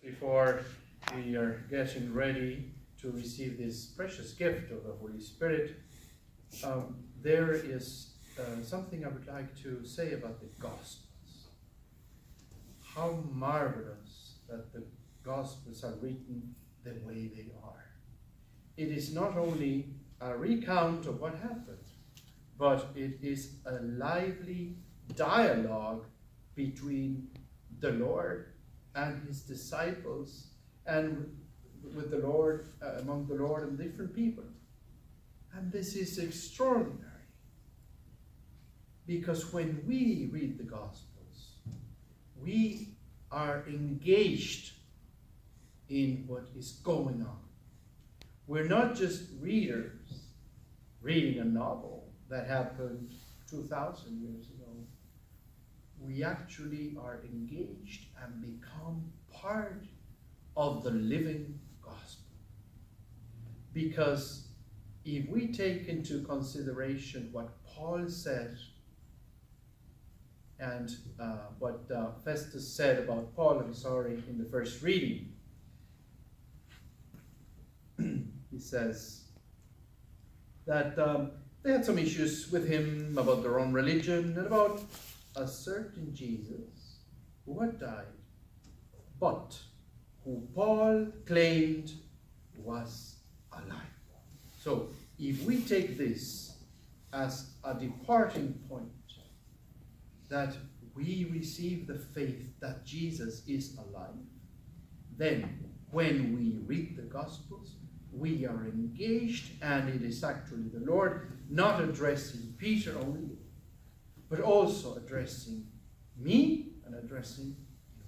before we are getting ready to receive this precious gift of the Holy Spirit, there is something I would like to say about the Gospels. How marvelous that the Gospels are written the way they are. It is not only a recount of what happened, but it is a lively dialogue between the Lord and his disciples, and with the Lord, among the Lord and different people. And this is extraordinary, because when we read the Gospels, we are engaged in what is going on. We're not just readers reading a novel that happened 2,000 years ago. We actually are engaged and become part of the living gospel. Because if we take into consideration what Paul said and what Festus said about Paul, in the first reading, he says that they had some issues with him about their own religion and about a certain Jesus who had died, but who Paul claimed was alive. So if we take this as a departing point, that we receive the faith that Jesus is alive, then when we read the Gospels, we are engaged, and it is actually the Lord not addressing Peter only, but also addressing me and addressing you.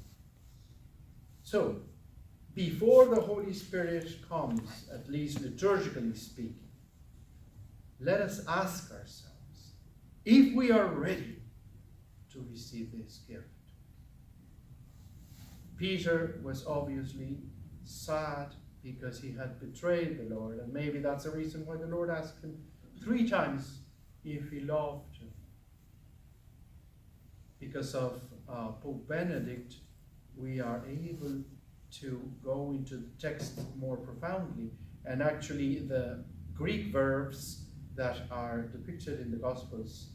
So, before the Holy Spirit comes, at least liturgically speaking, let us ask ourselves if we are ready to receive this gift. Peter was obviously sad because he had betrayed the Lord, and maybe that's the reason why the Lord asked him 3 times if he loved him. Because of Pope Benedict, we are able to go into the text more profoundly, and actually the Greek verbs that are depicted in the Gospels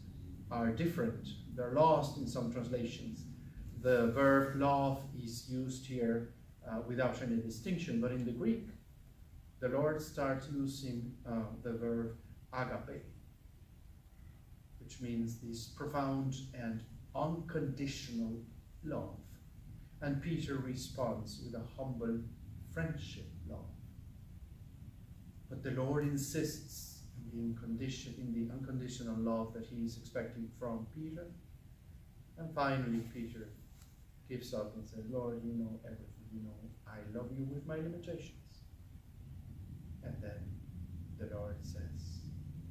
are different. They're lost in some translations. The verb love is used here without any distinction, but in the Greek, the Lord starts using the verb agape, which means this profound and unconditional love. And Peter responds with a humble friendship love. But the Lord insists in the unconditional love that he is expecting from Peter. And finally, Peter gives up and says, Lord, you know everything. You know, I love you with my limitations. And then the Lord says,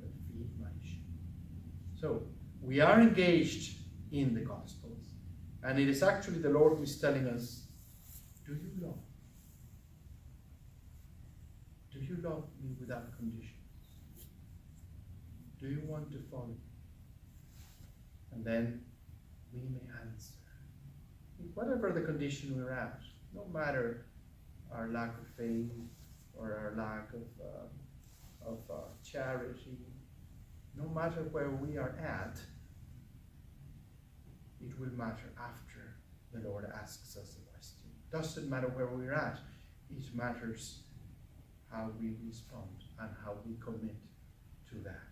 but feed my sheep. So we are engaged in the Gospels, and it is actually the Lord who is telling us, do you love me? Do you love me without conditions? Do you want to follow me? And then we may answer, whatever the condition we're at, no matter our lack of faith or our lack of charity, no matter where we are at, it will matter after the Lord asks us the question. It doesn't matter where we're at, it matters how we respond and how we commit to that.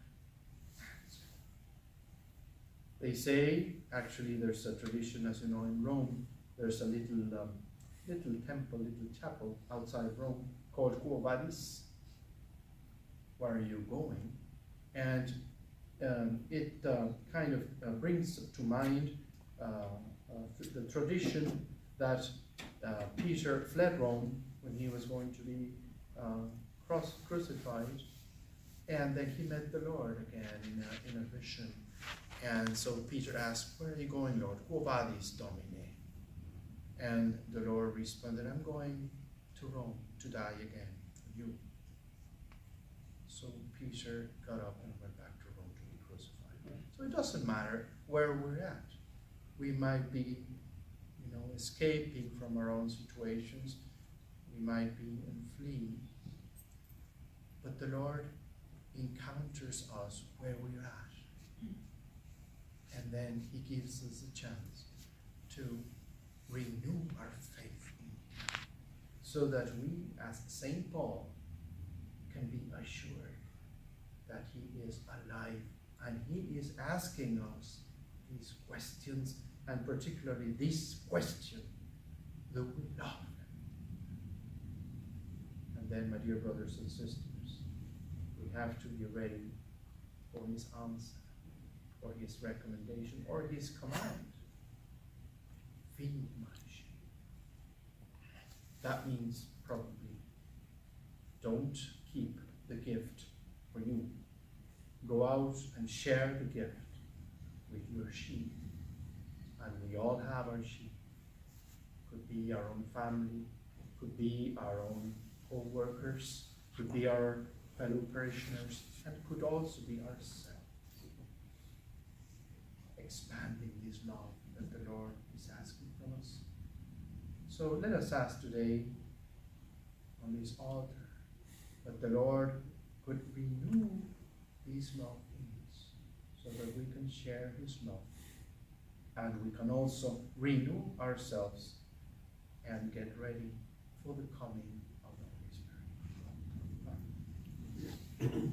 They say, actually there's a tradition, as you know, in Rome, there's a little temple, little chapel outside Rome called Quo Vadis. Where are you going? And it kind of brings to mind the tradition that Peter fled Rome when he was going to be crucified, and then he met the Lord again in a vision. And so Peter asked, where are you going, Lord? Quo vadis, Domine? And the Lord responded, I'm going to Rome to die again for you. So Peter got up and went back to Rome to be crucified. So it doesn't matter where we're at. We might be, escaping from our own situations. might be and flee. But the Lord encounters us where we're at. And then he gives us a chance to renew our faith in him, so that we, as St. Paul, can be assured that he is alive and he is asking us these questions, and particularly this question: do we love him? And then, my dear brothers and sisters, we have to be ready for his answer, or his recommendation, or his command. Feed my sheep. That means probably don't keep the gift for you. Go out and share the gift with your sheep. And we all have our sheep. Could be our own family, could be our own co-workers, could be our fellow parishioners, and could also be ourselves. Expanding this love that the Lord is asking from us. So let us ask today on this altar that the Lord could renew these love in us, so that we can share his love, and we can also renew ourselves and get ready for the coming of the Holy Spirit.